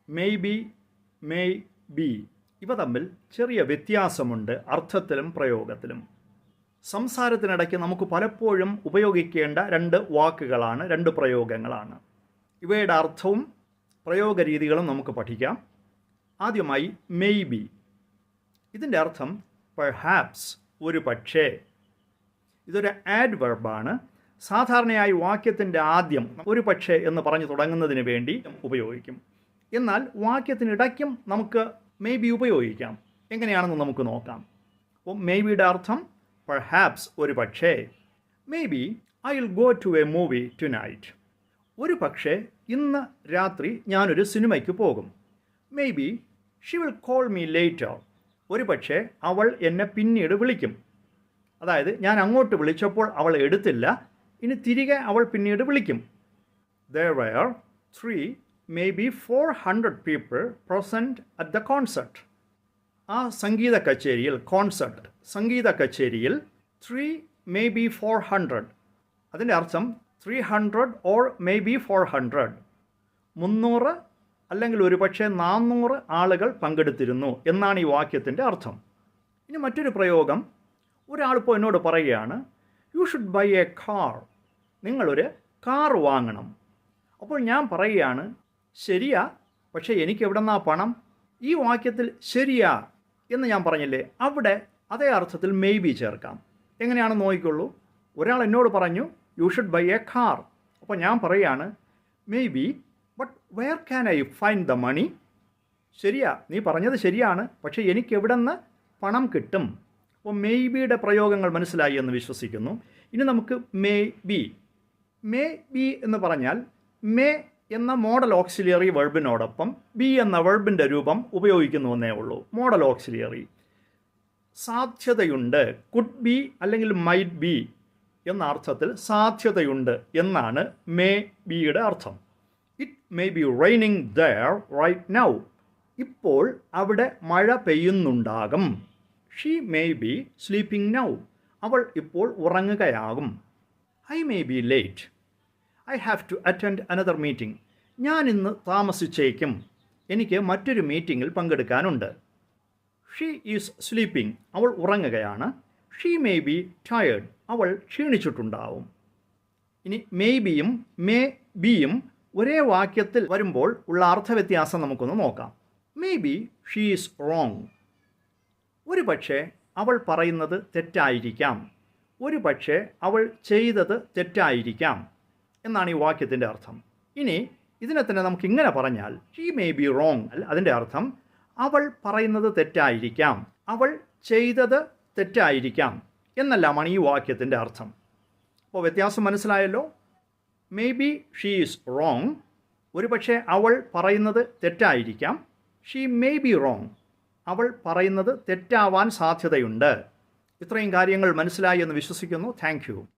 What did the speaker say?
May be, may be ഇവ തമ്മിൽ ചെറിയ വ്യത്യാസമുണ്ട് അർത്ഥത്തിലും പ്രയോഗത്തിലും. സംസാരത്തിനിടയ്ക്ക് നമുക്ക് പലപ്പോഴും ഉപയോഗിക്കേണ്ട രണ്ട് വാക്കുകളാണ്, രണ്ട് പ്രയോഗങ്ങളാണ്. ഇവയുടെ അർത്ഥവും പ്രയോഗരീതികളും നമുക്ക് പഠിക്കാം. ആദ്യമായി മെയ് ബി. ഇതിൻ്റെ അർത്ഥം പെർഹാപ്സ്, ഒരു പക്ഷേ. ഇതൊരു ആഡ്വർബാണ്. സാധാരണയായി വാക്യത്തിൻ്റെ ആദ്യം ഒരു പക്ഷേ എന്ന് പറഞ്ഞു തുടങ്ങുന്നതിന് വേണ്ടി ഉപയോഗിക്കും. എന്നാൽ വാക്യത്തിനിടയ്ക്കും നമുക്ക് മെയ് ബി ഉപയോഗിക്കാം. എങ്ങനെയാണെന്ന് നമുക്ക് നോക്കാം. അപ്പോൾ മെയ് ബിയുടെ അർത്ഥം പെർഹാപ്സ്, ഒരു പക്ഷേ. Maybe I will go to a movie tonight. ഒരു പക്ഷേ ഇന്ന് രാത്രി ഞാനൊരു സിനിമയ്ക്ക് പോകും. Maybe she will call me later. ഒരു പക്ഷേ അവൾ എന്നെ പിന്നീട് വിളിക്കും. അതായത് ഞാൻ അങ്ങോട്ട് വിളിച്ചപ്പോൾ അവൾ എടുത്തില്ല, ഇനി തിരികെ അവൾ പിന്നീട് വിളിക്കും. There were 3, maybe 400 people present at the concert. ആ സംഗീത കച്ചേരിയിൽ, കോൺസെർട്ട് സംഗീത കച്ചേരിയിൽ 3, maybe 400. അതിൻ്റെ അർത്ഥം 300 or maybe 400. 300 അല്ലെങ്കിൽ ഒരു പക്ഷേ 400 ആളുകൾ പങ്കെടുത്തിരുന്നു എന്നാണ് ഈ വാക്യത്തിൻ്റെ അർത്ഥം. ഇനി മറ്റൊരു പ്രയോഗം, ഒരാളിപ്പോൾ എന്നോട് പറയുകയാണ്, you should buy a car. നിങ്ങളൊരു കാർ വാങ്ങണം. അപ്പോൾ ഞാൻ പറയുകയാണ്, ശരിയാ, പക്ഷേ എനിക്ക് എവിടെ നിന്നാ പണം? ഈ വാക്യത്തിൽ ശരിയാ എന്ന് ഞാൻ പറഞ്ഞില്ലേ, അവിടെ അതേ അർത്ഥത്തിൽ മെയ് ബി ചേർക്കാം. എങ്ങനെയാണെന്ന് നോക്കിക്കൊള്ളൂ. ഒരാൾ എന്നോട് പറഞ്ഞു you should buy a car. അപ്പോൾ ഞാൻ പറയുകയാണ്, maybe, but where can I find the money? ശരിയാ, നീ പറഞ്ഞത് ശരിയാണ്, പക്ഷേ എനിക്ക് എവിടെ നിന്ന് പണം കിട്ടും? അപ്പോൾ മെയ് ബിയുടെ പ്രയോഗങ്ങൾ മനസ്സിലായി എന്ന് വിശ്വസിക്കുന്നു. ഇനി നമുക്ക് മേ ബി. മേ ബി എന്ന് പറഞ്ഞാൽ മേ എന്ന മോഡൽ ഓക്സിലിയറി വെർബിനോടൊപ്പം ബി എന്ന വെർബിൻ്റെ രൂപം ഉപയോഗിക്കുന്നുവെന്നേ ഉള്ളൂ. Modal auxiliary. സാധ്യതയുണ്ട്, കുഡ് ബി അല്ലെങ്കിൽ മൈറ്റ് ബി എന്ന അർത്ഥത്തിൽ സാധ്യതയുണ്ട് എന്നാണ് മേ ബിയുടെ അർത്ഥം. It may be raining there right now. ഇപ്പോൾ അവിടെ മഴ പെയ്യുന്നുണ്ടാകും. She may be sleeping now. അവൾ ഇപ്പോൾ ഉറങ്ങുകയാകും. I may be late. I have to attend another meeting. ഞാൻ ഇന്ന് താമസിച്ചേക്കും, എനിക്ക് മറ്റൊരു മീറ്റിങ്ങിൽ പങ്കെടുക്കാനുണ്ട്. She is sleeping. അവൾ ഉറങ്ങുകയാണ്. She may be tired. അവൾ ക്ഷീണിച്ചിട്ടുണ്ടാവും. ഇനി മെയ് ബിയും മേ ബിയും ഒരേ വാക്യത്തിൽ വരുമ്പോൾ ഉള്ള അർത്ഥവ്യത്യാസം നമുക്കൊന്ന് നോക്കാം. May be she is wrong. ഒരു പക്ഷേ അവൾ പറയുന്നത് തെറ്റായിരിക്കാം. ഒരു പക്ഷേ അവൾ ചെയ്തത് തെറ്റായിരിക്കാം എന്നാണ് ഈ വാക്യത്തിൻ്റെ അർത്ഥം. ഇനി ഇതിനെ തന്നെ നമുക്ക് ഇങ്ങനെ പറഞ്ഞാൽ ഷീ മേ ബി റോങ്. അതിൻ്റെ അർത്ഥം അവൾ പറയുന്നത് തെറ്റായിരിക്കാം, അവൾ ചെയ്തത് തെറ്റായിരിക്കാം എന്നെല്ലാമാണ് ഈ വാക്യത്തിൻ്റെ അർത്ഥം. അപ്പോൾ വ്യത്യാസം മനസ്സിലായല്ലോ. Maybe she is wrong. ഒരു പക്ഷേ അവൾ പറയുന്നത് തെറ്റായിരിക്കാം. She may be wrong. അവൾ പറയുന്നത് തെറ്റാവാൻ സാധ്യതയുണ്ട്. ഇത്രയും കാര്യങ്ങൾ മനസ്സിലായി എന്ന് വിശ്വസിക്കുന്നു. Thank U.